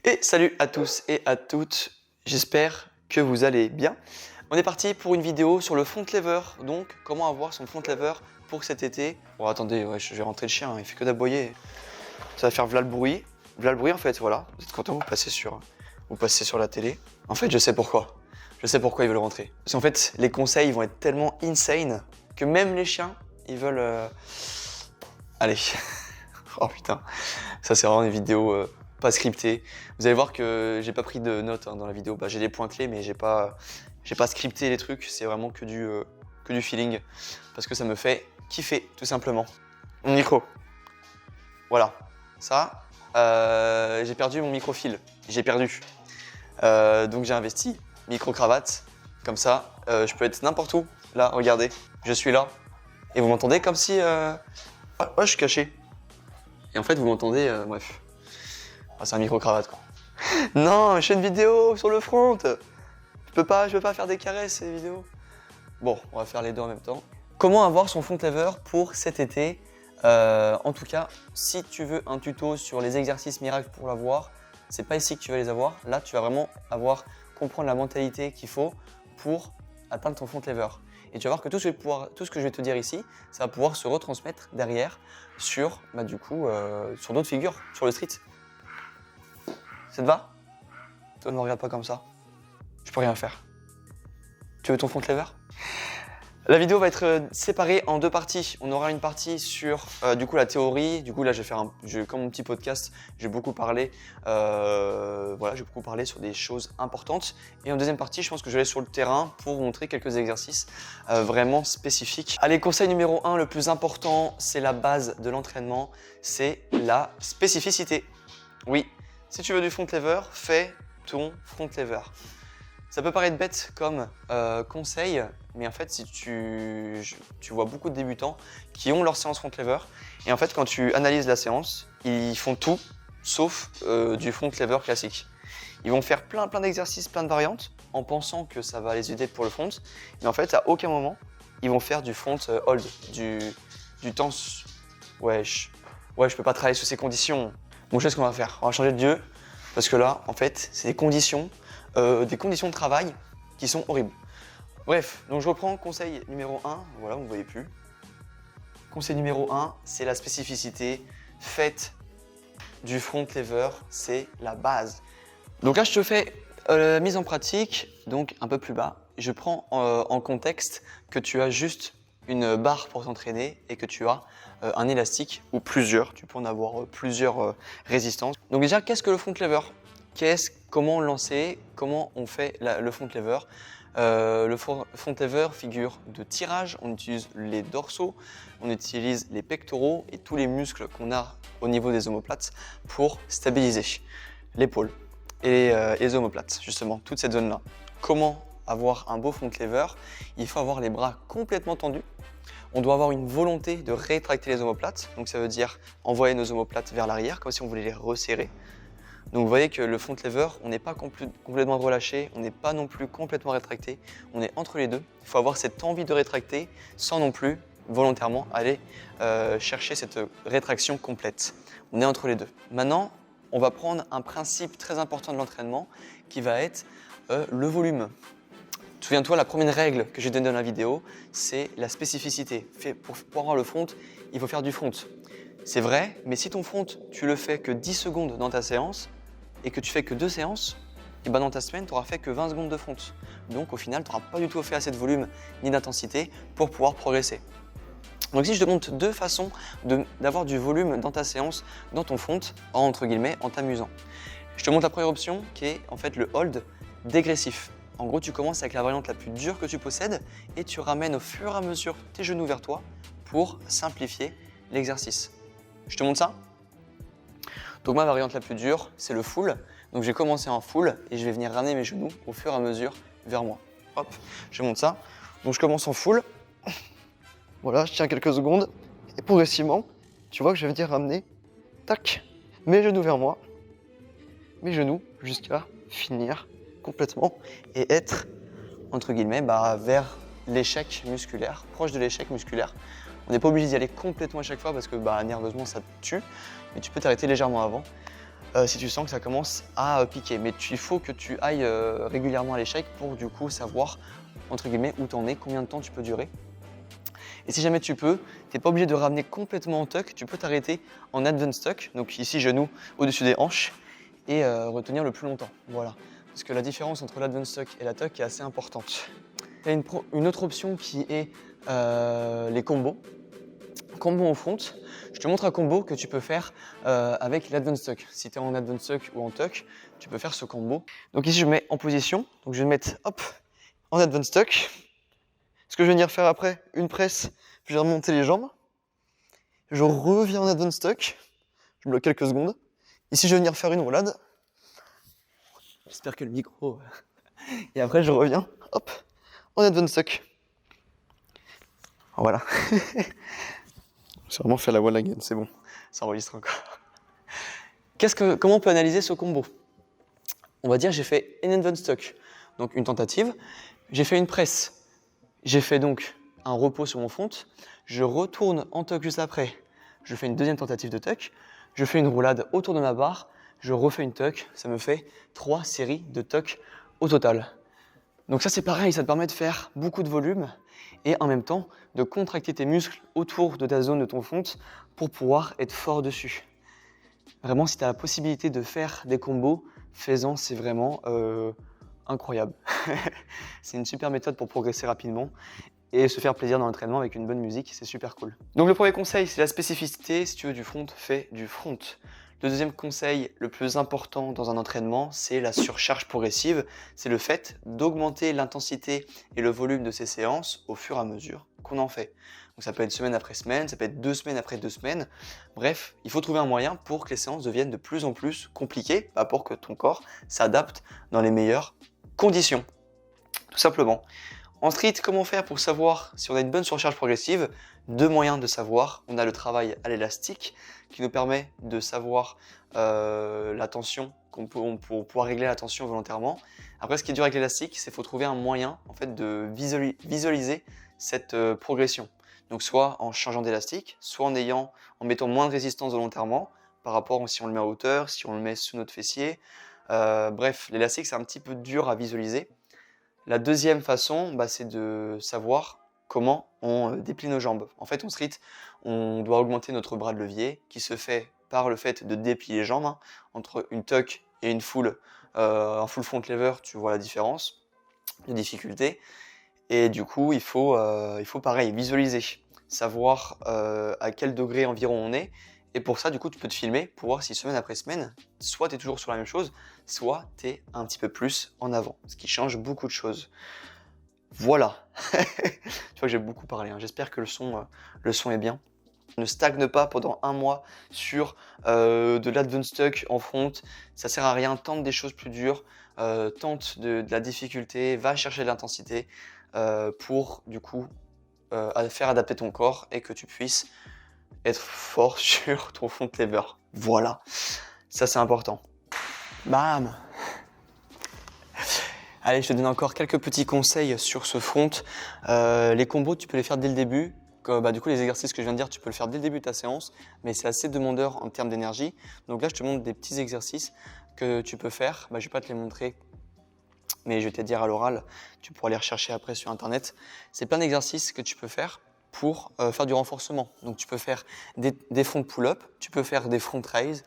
Et salut à tous et à toutes, j'espère que vous allez bien. On est parti pour une vidéo sur le front lever, donc comment avoir son front lever pour cet été. Bon attendez, ouais, je vais rentrer le chien, hein, il fait que d'aboyer. Ça va faire v'là le bruit en fait, voilà. Vous êtes content, vous passez sur la télé. En fait je sais pourquoi, ils veulent rentrer. Parce qu'en fait les conseils vont être tellement insane que même les chiens, ils veulent... Allez, oh putain, ça c'est vraiment une vidéo... pas scripté. Vous allez voir que j'ai pas pris de notes dans la vidéo. J'ai des points clés, mais j'ai pas scripté les trucs. C'est vraiment que du feeling. Parce que ça me fait kiffer, tout simplement. Mon micro. Voilà. Ça, j'ai perdu mon micro-fil. J'ai perdu. Donc j'ai investi. Micro-cravate. Comme ça, je peux être n'importe où. Là, regardez. Je suis là. Et vous m'entendez comme si... ouais, je suis caché. Et en fait, vous m'entendez... bref. Ah, c'est un micro-cravate quoi. Non, je fais une vidéo sur le front. Je peux pas faire des caresses ces vidéos. Bon, on va faire les deux en même temps. Comment avoir son front lever pour cet été? En tout cas, si tu veux un tuto sur les exercices miracles pour l'avoir, c'est pas ici que tu vas les avoir. Là, tu vas vraiment comprendre la mentalité qu'il faut pour atteindre ton front lever. Et tu vas voir que tout ce que je vais te dire ici, ça va pouvoir se retransmettre derrière sur, sur d'autres figures, sur le street. Ça te va? Toi, ne me regarde pas comme ça. Je peux rien faire. Tu veux ton front lever? La vidéo va être séparée en deux parties. On aura une partie sur la théorie. Du coup, là, comme mon petit podcast, j'ai beaucoup parlé. J'ai beaucoup parlé sur des choses importantes. Et en deuxième partie, je pense que je vais aller sur le terrain pour vous montrer quelques exercices vraiment spécifiques. Allez, conseil numéro 1, le plus important, c'est la base de l'entraînement, c'est la spécificité. Oui. Si tu veux du front lever, fais ton front lever. Ça peut paraître bête comme conseil, mais en fait, si tu vois beaucoup de débutants qui ont leur séance front lever, et en fait, quand tu analyses la séance, ils font tout sauf du front lever classique. Ils vont faire plein d'exercices, plein de variantes, en pensant que ça va les aider pour le front, mais en fait, à aucun moment, ils vont faire du front hold, du tense. Ouais, je peux pas travailler sous ces conditions. Donc, je sais ce qu'on va faire. On va changer de dieu parce que là, en fait, c'est des conditions de travail qui sont horribles. Bref, donc je reprends conseil numéro 1. Voilà, vous ne voyez plus. Conseil numéro 1, c'est la spécificité. Faites du front lever, c'est la base. Donc là, je te fais la mise en pratique, donc un peu plus bas. Je prends en contexte que tu as juste une barre pour t'entraîner et que tu as un élastique ou plusieurs, tu peux en avoir plusieurs résistances. Donc déjà, qu'est-ce que le front lever? Comment lancer? Comment on fait le front lever? Le front lever figure de tirage, on utilise les dorsaux, on utilise les pectoraux et tous les muscles qu'on a au niveau des omoplates pour stabiliser l'épaule et les omoplates, justement, toute cette zone-là. Comment avoir un beau front lever? Il faut avoir les bras complètement tendus. On doit avoir une volonté de rétracter les omoplates, donc ça veut dire envoyer nos omoplates vers l'arrière, comme si on voulait les resserrer. Donc vous voyez que le front lever, on n'est pas complètement relâché, on n'est pas non plus complètement rétracté, on est entre les deux. Il faut avoir cette envie de rétracter sans non plus volontairement aller chercher cette rétraction complète. On est entre les deux. Maintenant, on va prendre un principe très important de l'entraînement qui va être le volume. Souviens-toi, la première règle que j'ai donnée dans la vidéo, c'est la spécificité. Pour avoir le front, il faut faire du front. C'est vrai, mais si ton front, tu le fais que 10 secondes dans ta séance et que tu fais que 2 séances, et dans ta semaine, tu n'auras fait que 20 secondes de front. Donc au final, tu n'auras pas du tout fait assez de volume ni d'intensité pour pouvoir progresser. Donc si je te montre deux façons d'avoir du volume dans ta séance, dans ton front, entre guillemets, en t'amusant. Je te montre la première option qui est en fait le hold dégressif. En gros, tu commences avec la variante la plus dure que tu possèdes et tu ramènes au fur et à mesure tes genoux vers toi pour simplifier l'exercice. Je te montre ça? Donc ma variante la plus dure, c'est le full. Donc je vais commencer en full et je vais venir ramener mes genoux au fur et à mesure vers moi. Hop, je monte ça. Donc je commence en full. Voilà, je tiens quelques secondes et progressivement, tu vois que je vais venir ramener, tac, mes genoux vers moi, mes genoux jusqu'à finir complètement et être, entre guillemets, vers l'échec musculaire, proche de l'échec musculaire. On n'est pas obligé d'y aller complètement à chaque fois parce que nerveusement ça te tue, mais tu peux t'arrêter légèrement avant. si tu sens que ça commence à piquer. Mais il faut que tu ailles régulièrement à l'échec pour du coup savoir, entre guillemets, où t'en es, combien de temps tu peux durer. Et si jamais tu peux, tu n'es pas obligé de ramener complètement en tuck, tu peux t'arrêter en advanced tuck, donc ici genou au-dessus des hanches, et retenir le plus longtemps. Voilà. Parce que la différence entre l'advanced tuck et la tuck est assez importante. Il y a une autre option qui est les combos. Combo en front. Je te montre un combo que tu peux faire avec l'advanced tuck. Si tu es en advanced tuck ou en tuck, tu peux faire ce combo. Donc ici je me mets en position, donc je vais me mettre hop, en advanced tuck. Ce que je vais venir faire après, une presse, je vais remonter les jambes. Je reviens en advanced tuck. Je bloque quelques secondes. Ici, je vais venir faire une roulade. J'espère que le micro... Et après, je reviens, hop, en advanced tuck. Voilà. J'ai vraiment fait la wall again, c'est bon. Ça enregistre encore. Comment on peut analyser ce combo? On va dire j'ai fait un advanced tuck, donc une tentative. J'ai fait une presse. J'ai fait donc un repos sur mon front, je retourne en tuck juste après, je fais une deuxième tentative de tuck, je fais une roulade autour de ma barre, je refais une tuck, ça me fait 3 séries de tuck au total. Donc ça c'est pareil, ça te permet de faire beaucoup de volume et en même temps de contracter tes muscles autour de ta zone de ton front pour pouvoir être fort dessus. Vraiment, si tu as la possibilité de faire des combos, fais-en, c'est vraiment incroyable. C'est une super méthode pour progresser rapidement et se faire plaisir dans l'entraînement avec une bonne musique, c'est super cool. Donc le premier conseil, c'est la spécificité. Si tu veux du front, fais du front. Le deuxième conseil, le plus important dans un entraînement, c'est la surcharge progressive. C'est le fait d'augmenter l'intensité et le volume de ces séances au fur et à mesure qu'on en fait. Donc ça peut être semaine après semaine, ça peut être 2 semaines après 2 semaines. Bref, il faut trouver un moyen pour que les séances deviennent de plus en plus compliquées, pour que ton corps s'adapte dans les meilleures conditions, tout simplement. Ensuite, comment faire pour savoir si on a une bonne surcharge progressive? 2 moyens de savoir. On a le travail à l'élastique qui nous permet de savoir la tension, pour pouvoir régler la tension volontairement. Après, ce qui est dur avec l'élastique, c'est qu'il faut trouver un moyen en fait, de visualiser cette progression. Donc soit en changeant d'élastique, soit en mettant moins de résistance volontairement par rapport à si on le met à hauteur, si on le met sous notre fessier. Bref, l'élastique, c'est un petit peu dur à visualiser. La deuxième façon, c'est de savoir comment on déplie nos jambes. En fait, on doit augmenter notre bras de levier qui se fait par le fait de déplier les jambes. Entre une tuck et une full, un full front lever, tu vois la différence de difficulté. Et du coup, il faut pareil, visualiser, savoir à quel degré environ on est. Et pour ça, du coup, tu peux te filmer pour voir si semaine après semaine, soit tu es toujours sur la même chose, soit tu es un petit peu plus en avant, ce qui change beaucoup de choses. Voilà. Tu vois que j'ai beaucoup parlé, hein. J'espère que le son est bien. Ne stagne pas pendant un mois sur de l'advanced tuck en front, ça sert à rien, tente des choses plus dures, tente de la difficulté, va chercher de l'intensité pour du coup faire adapter ton corps et que tu puisses être fort sur ton front lever. Voilà, ça c'est important. Bam! Allez, je te donne encore quelques petits conseils sur ce front. Les combos, tu peux les faire dès le début. Du coup, les exercices que je viens de dire, tu peux le faire dès le début de ta séance, mais c'est assez demandeur en termes d'énergie. Donc là, je te montre des petits exercices que tu peux faire. Je ne vais pas te les montrer, mais je vais te les dire à l'oral. Tu pourras les rechercher après sur Internet. C'est plein d'exercices que tu peux faire pour faire du renforcement. Donc tu peux faire des front pull-up, tu peux faire des front raise,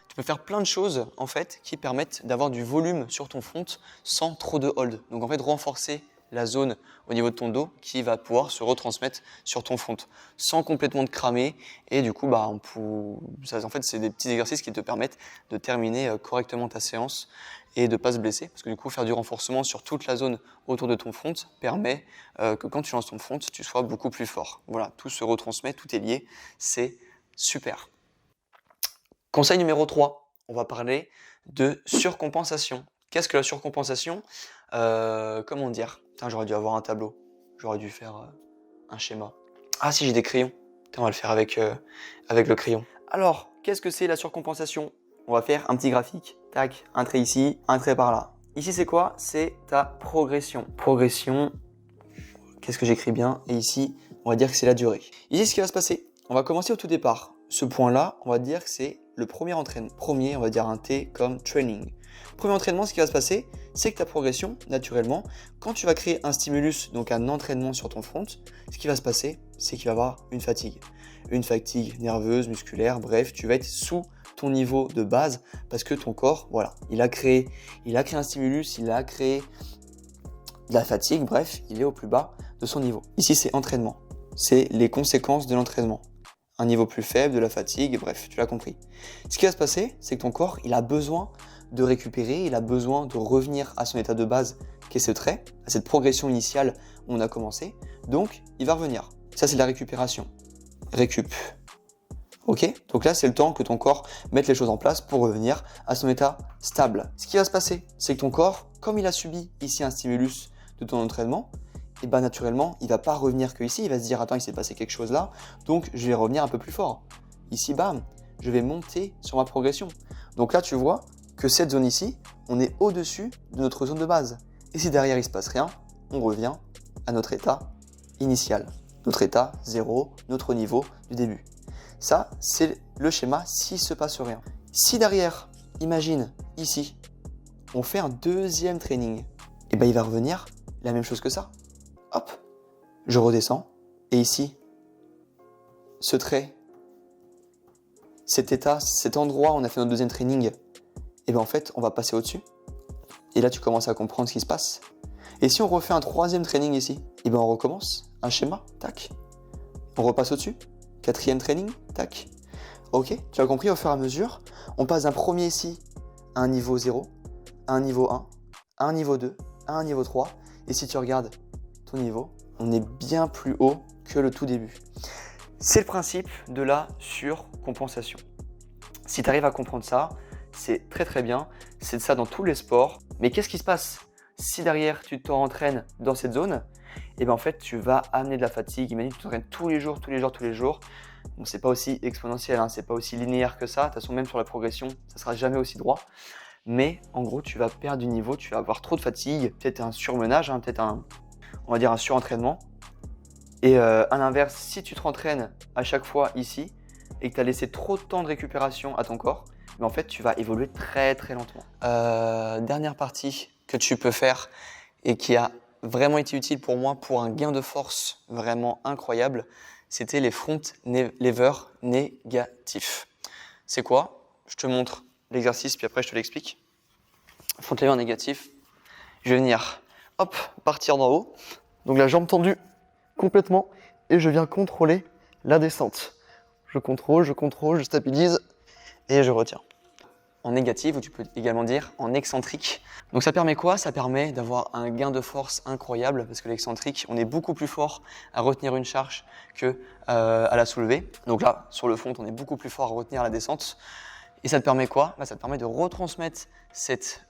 tu peux faire plein de choses en fait qui permettent d'avoir du volume sur ton front sans trop de hold. Donc en fait renforcer la zone au niveau de ton dos qui va pouvoir se retransmettre sur ton front sans complètement te cramer et du coup en fait c'est des petits exercices qui te permettent de terminer correctement ta séance et de ne pas se blesser parce que du coup faire du renforcement sur toute la zone autour de ton front permet que quand tu lances ton front tu sois beaucoup plus fort. Voilà, tout se retransmet, tout est lié, c'est super. Conseil numéro 3, on va parler de surcompensation. Qu'est-ce que la surcompensation? Comment dire? Putain, j'aurais dû avoir un tableau. J'aurais dû faire un schéma. Ah si, j'ai des crayons. Putain, on va le faire avec le crayon. Alors, qu'est-ce que c'est la surcompensation? On va faire un petit graphique. Tac, un trait ici, un trait par là. Ici, c'est quoi? C'est ta progression. Progression, qu'est-ce que j'écris bien? Et ici, on va dire que c'est la durée. Ici, ce qui va se passer, on va commencer au tout départ. Ce point-là, on va dire que c'est le premier entraînement. Premier, on va dire un T comme training. Premier entraînement, ce qui va se passer, c'est que ta progression, naturellement, quand tu vas créer un stimulus, donc un entraînement sur ton front, ce qui va se passer, c'est qu'il va y avoir une fatigue. Une fatigue nerveuse, musculaire, bref, tu vas être sous ton niveau de base parce que ton corps, voilà, il a créé un stimulus, il a créé de la fatigue, bref, il est au plus bas de son niveau. Ici, c'est entraînement. C'est les conséquences de l'entraînement. Un niveau plus faible, de la fatigue, bref, tu l'as compris. Ce qui va se passer, c'est que ton corps, il a besoin de récupérer, il a besoin de revenir à son état de base, qui est ce trait, à cette progression initiale où on a commencé. Donc, il va revenir. Ça, c'est de la récupération. Récup. Ok? Donc là, c'est le temps que ton corps mette les choses en place pour revenir à son état stable. Ce qui va se passer, c'est que ton corps, comme il a subi ici un stimulus de ton entraînement, et ben naturellement, il va pas revenir que ici, il va se dire attends, il s'est passé quelque chose là, donc je vais revenir un peu plus fort. Ici, bam, je vais monter sur ma progression. Donc là, tu vois que cette zone ici, on est au-dessus de notre zone de base. Et si derrière il se passe rien, on revient à notre état initial, notre état 0, notre niveau du début. Ça, c'est le schéma s'il se passe rien. Si derrière, imagine ici, on fait un deuxième training, et ben il va revenir la même chose que ça. Hop, je redescends, et ici, ce trait, cet état, cet endroit où on a fait notre deuxième training, et ben en fait, on va passer au-dessus. Et là, tu commences à comprendre ce qui se passe. Et si on refait un troisième training ici, et ben on recommence, un schéma, tac, on repasse au-dessus. Quatrième training, tac. Ok, tu as compris, au fur et à mesure, on passe d'un premier ici à un niveau 0, à un niveau 1, à un niveau 2, à un niveau 3. Et si tu regardes ton niveau, on est bien plus haut que le tout début. C'est le principe de la surcompensation. Si tu arrives à comprendre ça, c'est très très bien. C'est ça dans tous les sports. Mais qu'est-ce qui se passe si derrière tu t'entraînes dans cette zone? Et bien en fait, tu vas amener de la fatigue. Imagine que tu t'entraînes tous les jours. Bon, c'est pas aussi exponentiel, hein, c'est pas aussi linéaire que ça. De toute façon, même sur la progression, ça sera jamais aussi droit. Mais en gros, tu vas perdre du niveau, tu vas avoir trop de fatigue, peut-être un surmenage, hein, peut-être on va dire un surentraînement. Et à l'inverse, si tu te rentraînes à chaque fois ici et que tu as laissé trop de temps de récupération à ton corps, mais en fait, tu vas évoluer très très lentement. Dernière partie que tu peux faire et qui a vraiment été utile pour moi pour un gain de force vraiment incroyable, c'était les front levers négatifs. C'est quoi? Je te montre l'exercice puis après je te l'explique. Front lever négatif, je vais venir, hop, partir d'en haut. Donc la jambe tendue complètement et je viens contrôler la descente. Je contrôle, je stabilise et je retiens. En négatif, ou tu peux également dire en excentrique. Donc ça permet quoi? Ça permet d'avoir un gain de force incroyable parce que l'excentrique, on est beaucoup plus fort à retenir une charge que à la soulever. Donc là, sur le front, on est beaucoup plus fort à retenir la descente. Et ça te permet quoi? Ça te permet de retransmettre cette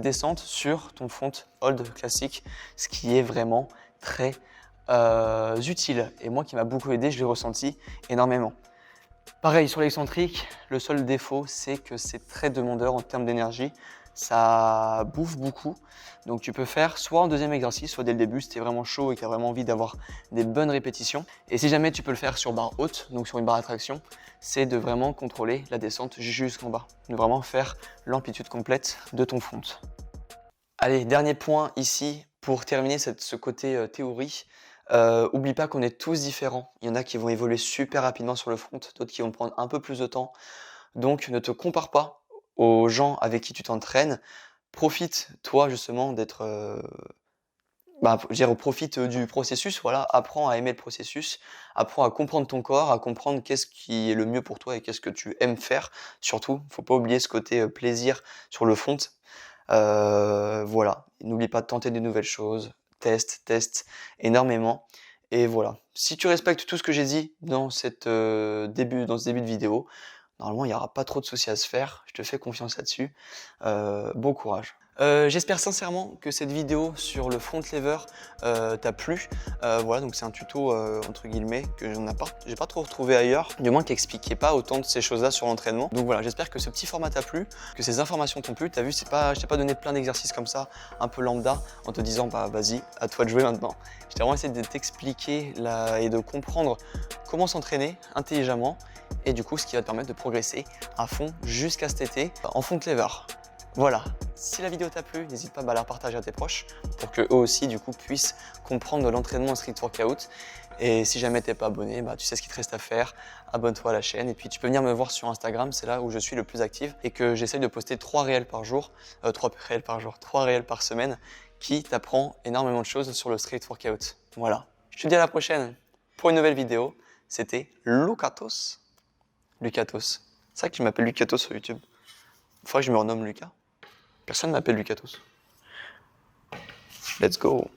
descente sur ton front hold classique, ce qui est vraiment très utile. Et moi qui m'a beaucoup aidé, je l'ai ressenti énormément. Pareil sur l'excentrique, le seul défaut c'est que c'est très demandeur en termes d'énergie, ça bouffe beaucoup. Donc tu peux faire soit en deuxième exercice, soit dès le début si tu es vraiment chaud et que tu as vraiment envie d'avoir des bonnes répétitions. Et si jamais tu peux le faire sur barre haute, donc sur une barre à traction, c'est de vraiment contrôler la descente jusqu'en bas, de vraiment faire l'amplitude complète de ton front. Allez, dernier point ici pour terminer ce côté théorie. Oublie pas qu'on est tous différents. Il y en a qui vont évoluer super rapidement sur le front, d'autres qui vont prendre un peu plus de temps. Donc ne te compare pas aux gens avec qui tu t'entraînes. Profite toi justement d'être... profite du processus, voilà. Apprends à aimer le processus, apprends à comprendre ton corps, à comprendre qu'est-ce qui est le mieux pour toi et qu'est-ce que tu aimes faire. Surtout, faut pas oublier ce côté plaisir sur le front. Voilà, n'oublie pas de tenter de nouvelles choses. Teste énormément et voilà. Si tu respectes tout ce que j'ai dit dans ce début de vidéo, normalement il n'y aura pas trop de soucis à se faire, je te fais confiance là-dessus. Bon courage. J'espère sincèrement que cette vidéo sur le front lever t'a plu. Voilà, donc c'est un tuto entre guillemets que j'ai pas trop retrouvé ailleurs, du moins qui expliquait pas autant de ces choses-là sur l'entraînement. Donc voilà, j'espère que ce petit format t'a plu, que ces informations t'ont plu. T'as vu, je t'ai pas donné plein d'exercices comme ça, un peu lambda, en te disant bah vas-y, à toi de jouer maintenant. J'ai vraiment essayé de t'expliquer et de comprendre comment s'entraîner intelligemment et du coup ce qui va te permettre de progresser à fond jusqu'à cet été en front lever. Voilà, si la vidéo t'a plu, n'hésite pas à la partager à tes proches pour que eux aussi du coup puissent comprendre l'entraînement en street workout. Et si jamais t'es pas abonné, tu sais ce qu'il te reste à faire, abonne-toi à la chaîne et puis tu peux venir me voir sur Instagram, c'est là où je suis le plus actif et que j'essaye de poster 3 réels par jour, 3 réels par semaine qui t'apprend énormément de choses sur le street workout. Voilà, je te dis à la prochaine pour une nouvelle vidéo, c'était Lukatos. C'est vrai que tu m'appelles Lukatos sur YouTube. Il faudrait que je me renomme Lucas. Personne ne m'appelle Lukatos. Let's go.